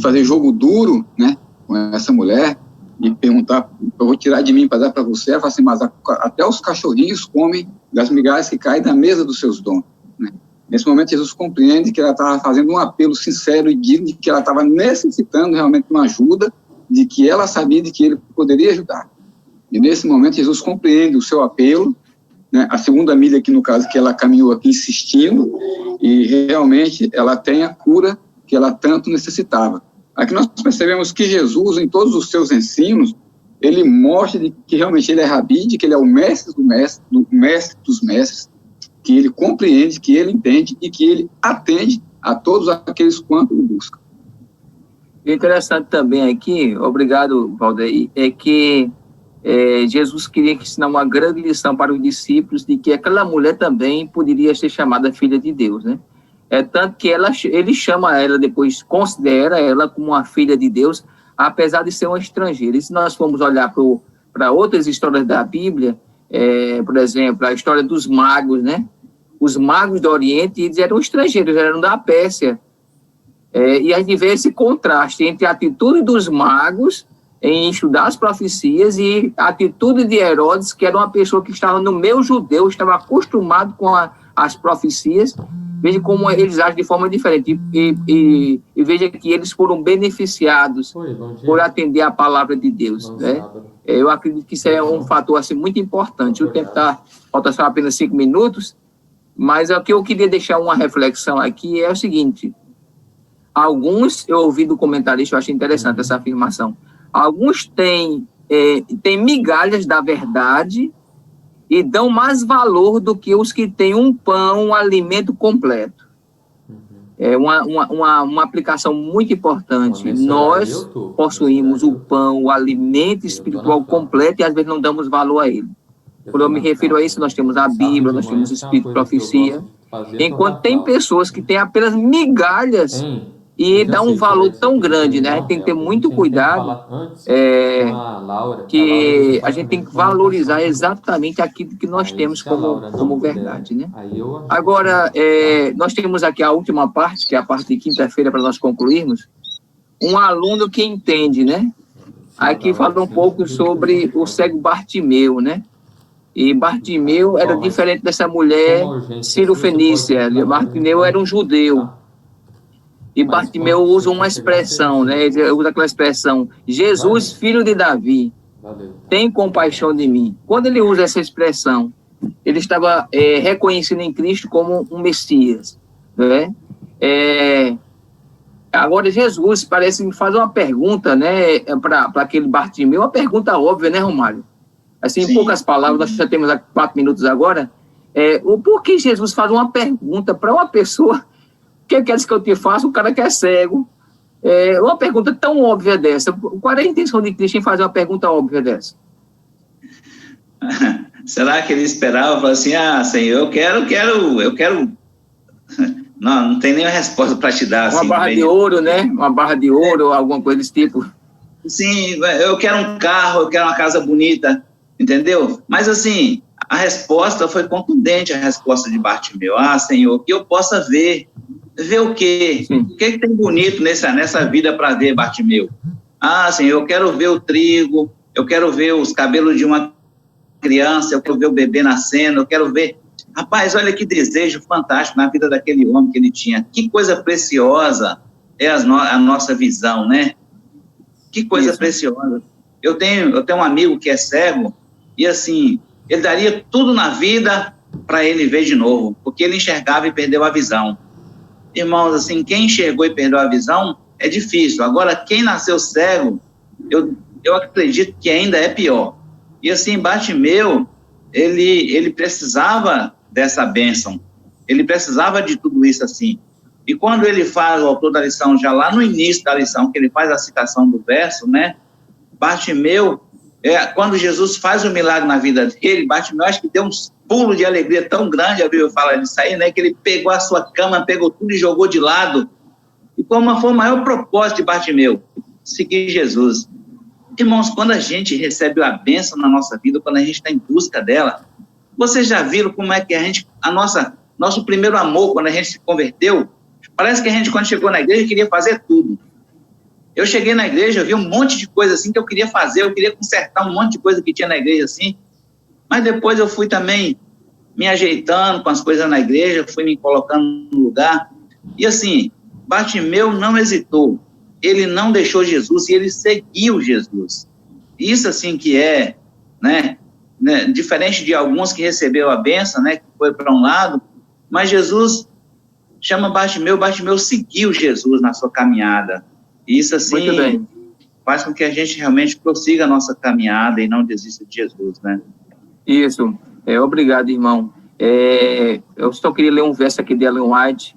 fazer jogo duro, né? Com essa mulher, e perguntar, eu vou tirar de mim para dar para você, ela fala assim, mas até os cachorrinhos comem das migalhas que caem da mesa dos seus donos, né? Nesse momento, Jesus compreende que ela estava fazendo um apelo sincero e digno, de que ela estava necessitando realmente de uma ajuda, de que ela sabia de que ele poderia ajudar. E nesse momento, Jesus compreende o seu apelo, né, a segunda milha aqui, no caso, que ela caminhou aqui insistindo, e realmente ela tem a cura que ela tanto necessitava. Aqui nós percebemos que Jesus, em todos os seus ensinos, ele mostra de que realmente ele é rabi, de que ele é o mestre dos mestres, que ele compreende, que ele entende e que ele atende a todos aqueles quanto o buscam. Interessante também aqui, obrigado, Valdeir, é que Jesus queria ensinar uma grande lição para os discípulos de que aquela mulher também poderia ser chamada filha de Deus, né? Tanto que ele chama ela depois, considera ela como uma filha de Deus, apesar de ser uma estrangeira. E se nós formos olhar para outras histórias da Bíblia, por exemplo, a história dos magos, né? Os magos do Oriente, eles eram estrangeiros, eram da Pérsia. E a gente vê esse contraste entre a atitude dos magos em estudar as profecias e a atitude de Herodes, que era uma pessoa que estava no meio judeu, estava acostumado com as profecias. Veja como eles agem de forma diferente. E veja que eles foram beneficiados por atender a palavra de Deus. Né? Eu acredito que isso é um fator assim, muito importante. O tempo falta só apenas 5 minutos, mas o que eu queria deixar uma reflexão aqui é o seguinte. Alguns, eu ouvi do comentarista, eu achei interessante essa afirmação, alguns têm migalhas da verdade e dão mais valor do que os que têm um pão, um alimento completo. É uma aplicação muito importante. Nós possuímos o pão, o alimento espiritual completo e às vezes não damos valor a ele. Quando eu me refiro a isso, nós temos a Bíblia, nós temos o Espírito de Profecia, enquanto tem pessoas que têm apenas migalhas e dá um valor tão grande, né? A gente tem que ter muito cuidado, que a gente tem que valorizar exatamente aquilo que nós temos como verdade, né? Agora, nós temos aqui a última parte, que é a parte de quinta-feira, para nós concluirmos, um aluno que entende, né? Aqui fala um pouco sobre o cego Bartimeu, né? E Bartimeu era diferente dessa mulher Ciro-Fenícia. Bartimeu era um judeu. E Bartimeu usa uma expressão, né? Ele usa aquela expressão, Jesus, filho de Davi. tem compaixão de mim. Quando ele usa essa expressão, ele estava reconhecendo em Cristo como um Messias, né? Agora, Jesus parece me fazer uma pergunta, né, para aquele Bartimeu, uma pergunta óbvia, né, Romário? Assim, em poucas palavras, nós já temos 4 minutos agora. Por que Jesus faz uma pergunta para uma pessoa? O que queres que eu te faça? O cara que é cego. Uma pergunta tão óbvia dessa. Qual é a intenção de Cristo em fazer uma pergunta óbvia dessa? Será que ele esperava, falou assim, Senhor, eu quero... Não tem nenhuma resposta para te dar. Uma assim, barra de ouro, né? Uma barra de ouro, alguma coisa desse tipo. Sim, eu quero um carro, eu quero uma casa bonita, entendeu? Mas assim, a resposta foi contundente, a resposta de Bartimeu. Senhor, que eu possa ver. Ver o quê? Sim. O que tem bonito nessa vida para ver, Bartimeu? Senhor, eu quero ver o trigo, eu quero ver os cabelos de uma criança, eu quero ver o bebê nascendo, eu quero ver... Rapaz, olha que desejo fantástico na vida daquele homem que ele tinha. Que coisa preciosa é a nossa visão, né? Que coisa preciosa. Eu tenho um amigo que é cego e, assim, ele daria tudo na vida para ele ver de novo, porque ele enxergava e perdeu a visão. Irmãos, assim, quem enxergou e perdeu a visão é difícil. Agora, quem nasceu cego, eu acredito que ainda é pior. E, assim, Bartimeu, ele precisava dessa bênção. Ele precisava de tudo isso, assim. E quando ele faz, o autor da lição, já lá no início da lição, que ele faz a citação do verso, né? Bartimeu, quando Jesus faz o milagre na vida dele, Bartimeu acho que deu um pulo de alegria tão grande, a Bíblia fala disso aí, né? Que ele pegou a sua cama, pegou tudo e jogou de lado. E como foi o maior propósito de Bartimeu? Seguir Jesus. Irmãos, quando a gente recebe a bênção na nossa vida, quando a gente está em busca dela, vocês já viram como é que nosso primeiro amor, quando a gente se converteu, parece que a gente, quando chegou na igreja, queria fazer tudo. Eu cheguei na igreja, vi um monte de coisa assim que eu queria fazer, eu queria consertar um monte de coisa que tinha na igreja assim, mas depois eu fui também me ajeitando com as coisas na igreja, fui me colocando no lugar, e assim, Bartimeu não hesitou, ele não deixou Jesus e ele seguiu Jesus. Isso assim que né, diferente de alguns que recebeu a bênção, né, que foi para um lado, mas Jesus chama Bartimeu seguiu Jesus na sua caminhada. E isso, assim, faz com que a gente realmente prossiga a nossa caminhada e não desista de Jesus, né? Isso. Obrigado, irmão. Eu só queria ler um verso aqui de Ellen White,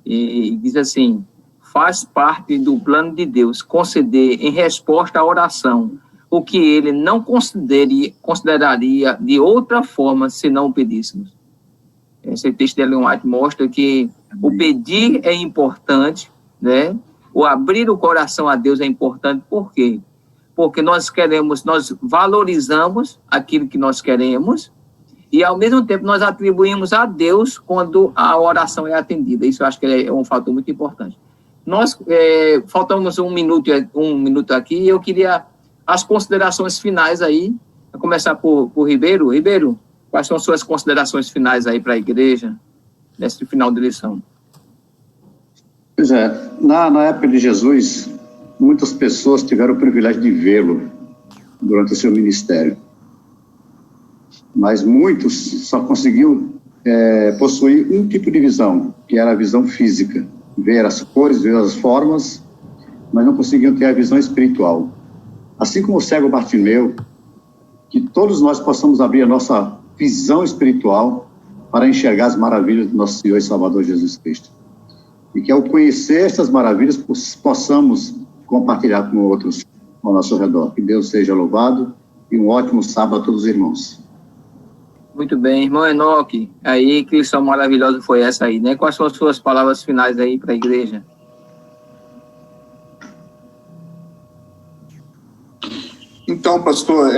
e diz assim: faz parte do plano de Deus conceder em resposta à oração o que ele não consideraria de outra forma se não o pedíssemos. Esse texto de Ellen White mostra que o pedir é importante, né? O abrir o coração a Deus é importante. Por quê? Porque nós valorizamos aquilo que nós queremos e, ao mesmo tempo, nós atribuímos a Deus quando a oração é atendida. Isso eu acho que é um fator muito importante. Nós faltamos um minuto aqui e eu queria as considerações finais aí, a começar por Ribeiro. Ribeiro, quais são as suas considerações finais aí para a igreja, nesse final de lição? Pois é, na época de Jesus, muitas pessoas tiveram o privilégio de vê-lo durante o seu ministério. Mas muitos só conseguiam possuir um tipo de visão, que era a visão física. Ver as cores, ver as formas, mas não conseguiam ter a visão espiritual. Assim como o cego Bartimeu, que todos nós possamos abrir a nossa visão espiritual para enxergar as maravilhas do nosso Senhor e Salvador Jesus Cristo. E que ao conhecer estas maravilhas, possamos compartilhar com outros ao nosso redor. Que Deus seja louvado e um ótimo sábado a todos os irmãos. Muito bem, irmão Enoque, aí que lição maravilhosa foi essa aí, né? Quais são as suas palavras finais aí para a igreja? Então, pastor,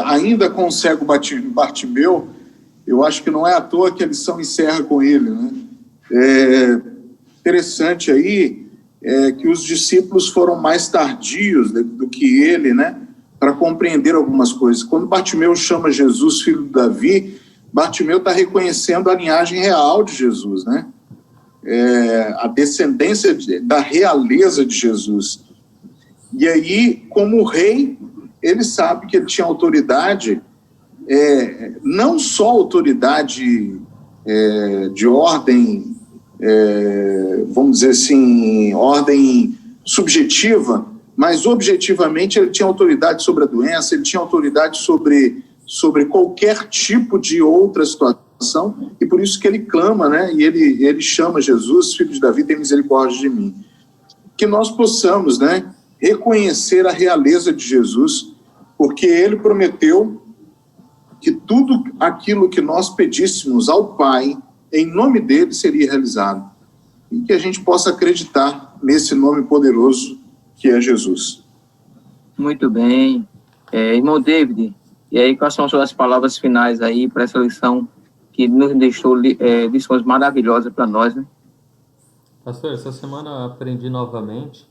ainda com o cego Bartimeu, eu acho que não é à toa que a lição encerra com ele, né? Interessante aí que os discípulos foram mais tardios do que ele, né, para compreender algumas coisas. Quando Bartimeu chama Jesus filho de Davi, Bartimeu está reconhecendo a linhagem real de Jesus, né? A descendência da realeza de Jesus. E aí, como rei, ele sabe que ele tinha autoridade, não só autoridade de ordem, vamos dizer assim, ordem subjetiva, mas objetivamente ele tinha autoridade sobre a doença, ele tinha autoridade sobre qualquer tipo de outra situação, e por isso que ele clama, né? E ele chama Jesus, filho de Davi, tem misericórdia de mim. Que nós possamos, né, reconhecer a realeza de Jesus, porque ele prometeu que tudo aquilo que nós pedíssemos ao Pai, em nome dele, seria realizado. E que a gente possa acreditar nesse nome poderoso que é Jesus. Muito bem. Irmão David, e aí quais são as suas palavras finais aí para essa lição que nos deixou lições maravilhosas para nós, né? Pastor, essa semana eu aprendi novamente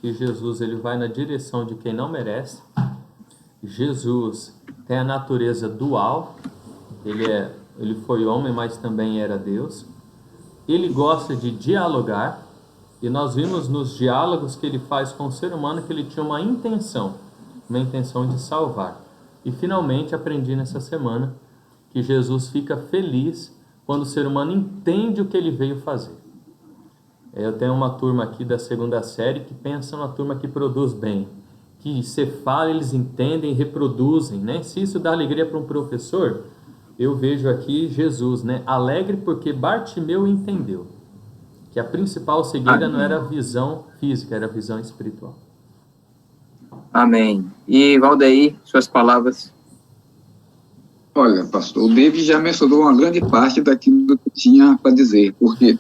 que Jesus ele vai na direção de quem não merece. Jesus tem a natureza dual, ele foi homem, mas também era Deus. Ele gosta de dialogar, e nós vimos nos diálogos que ele faz com o ser humano que ele tinha uma intenção de salvar. E finalmente aprendi nessa semana que Jesus fica feliz quando o ser humano entende o que ele veio fazer. Eu tenho uma turma aqui da 2ª série que pensa numa turma que produz bem, que você fala, eles entendem, reproduzem, né? Se isso dá alegria para um professor, eu vejo aqui Jesus, né? Alegre porque Bartimeu entendeu que a principal cegueira não era a visão física, era a visão espiritual. Amém. E Valdeir, suas palavras. Olha, pastor, o David já mencionou uma grande parte daquilo que tinha para dizer, porque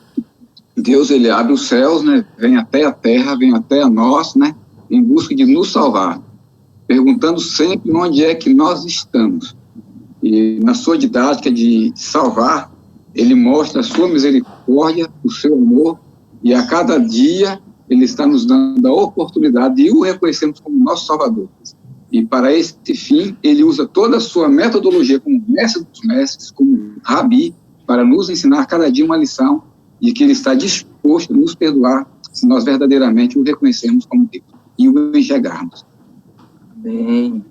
Deus, ele abre os céus, né? Vem até a terra, vem até a nós, né? Em busca de nos salvar, perguntando sempre onde é que nós estamos. E na sua didática de salvar, ele mostra a sua misericórdia, o seu amor, e a cada dia ele está nos dando a oportunidade de o reconhecermos como nosso Salvador. E para esse fim, ele usa toda a sua metodologia como mestre dos mestres, como rabi, para nos ensinar cada dia uma lição, e que ele está disposto a nos perdoar se nós verdadeiramente o reconhecermos como Deus e o enxergarmos. Bem.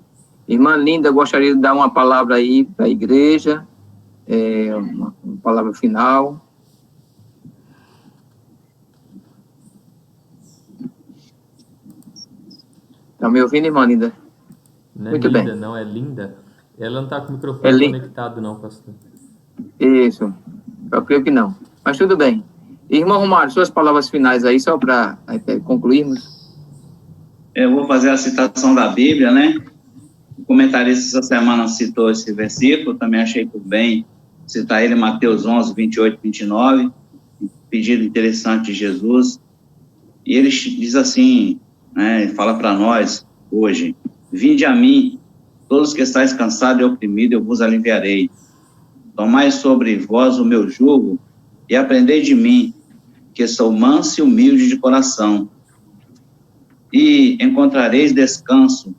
Irmã Linda, gostaria de dar uma palavra aí para a igreja, uma palavra final. Está me ouvindo, irmã Linda? Não é Muito Linda, bem. não, é Linda. Ela não está com o microfone conectado, não, pastor. Isso, eu creio que não. Mas tudo bem. Irmão Romário, suas palavras finais aí, só para concluirmos. Eu vou fazer a citação da Bíblia, né? O comentarista essa semana citou esse versículo, também achei por bem citar ele, Mateus 11, 28, 29, um pedido interessante de Jesus. E ele diz assim, né, ele fala para nós hoje: vinde a mim, todos que estáis cansados e oprimidos, eu vos aliviarei. Tomai sobre vós o meu jugo e aprendei de mim, que sou manso e humilde de coração, e encontrareis descanso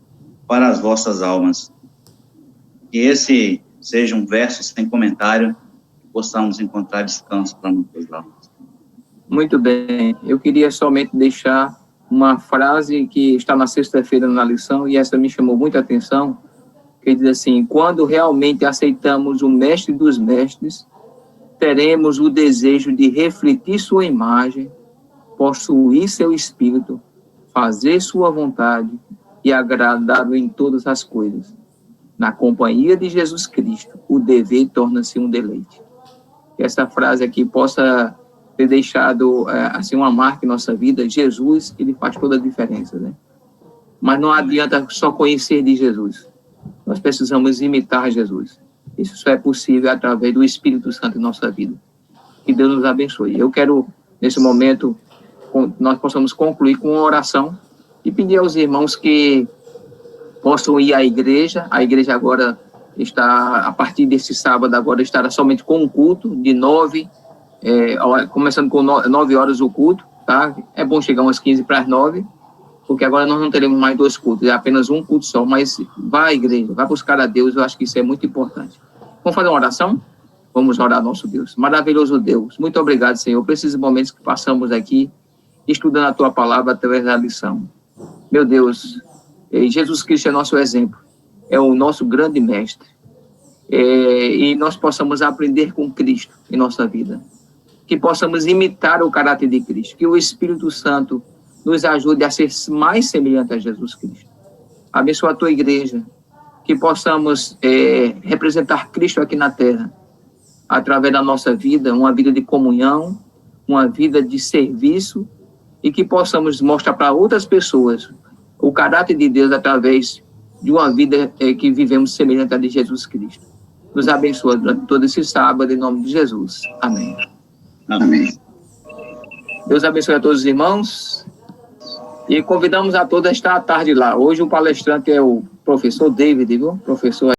para as vossas almas. Que esse seja um verso sem comentário, que possamos encontrar descanso para nossas almas. Muito bem. Eu queria somente deixar uma frase que está na sexta-feira na lição, e essa me chamou muita atenção, que diz assim: quando realmente aceitamos o mestre dos mestres, teremos o desejo de refletir sua imagem, possuir seu espírito, fazer sua vontade e agradá-lo em todas as coisas. Na companhia de Jesus Cristo, o dever torna-se um deleite. Que essa frase aqui possa ter deixado assim uma marca em nossa vida. Jesus, ele faz toda a diferença, né? Mas não adianta só conhecer de Jesus. Nós precisamos imitar Jesus. Isso só é possível através do Espírito Santo em nossa vida. Que Deus nos abençoe. Eu quero, nesse momento, nós possamos concluir com uma oração e pedir aos irmãos que possam ir à igreja. A igreja agora está, a partir desse sábado, agora estará somente com um culto de 9, começando com 9 horas o culto, tá? É bom chegar umas 15 para as 9, porque agora nós não teremos mais 2 cultos, é apenas um culto só, mas vá à igreja, vá buscar a Deus, eu acho que isso é muito importante. Vamos fazer uma oração? Vamos orar ao nosso Deus. Maravilhoso Deus, muito obrigado, Senhor, por esses momentos que passamos aqui, estudando a Tua palavra através da lição. Meu Deus, Jesus Cristo é nosso exemplo, é o nosso grande mestre. E nós possamos aprender com Cristo em nossa vida, que possamos imitar o caráter de Cristo, que o Espírito Santo nos ajude a ser mais semelhante a Jesus Cristo. Abençoa a tua igreja, que possamos representar Cristo aqui na terra, através da nossa vida, uma vida de comunhão, uma vida de serviço, e que possamos mostrar para outras pessoas o caráter de Deus através de uma vida que vivemos semelhante a de Jesus Cristo. Nos abençoa durante todo esse sábado, em nome de Jesus. Amém. Amém. Deus abençoe a todos os irmãos. E convidamos a todos a estar à tarde lá. Hoje o palestrante é o professor David, viu? Professor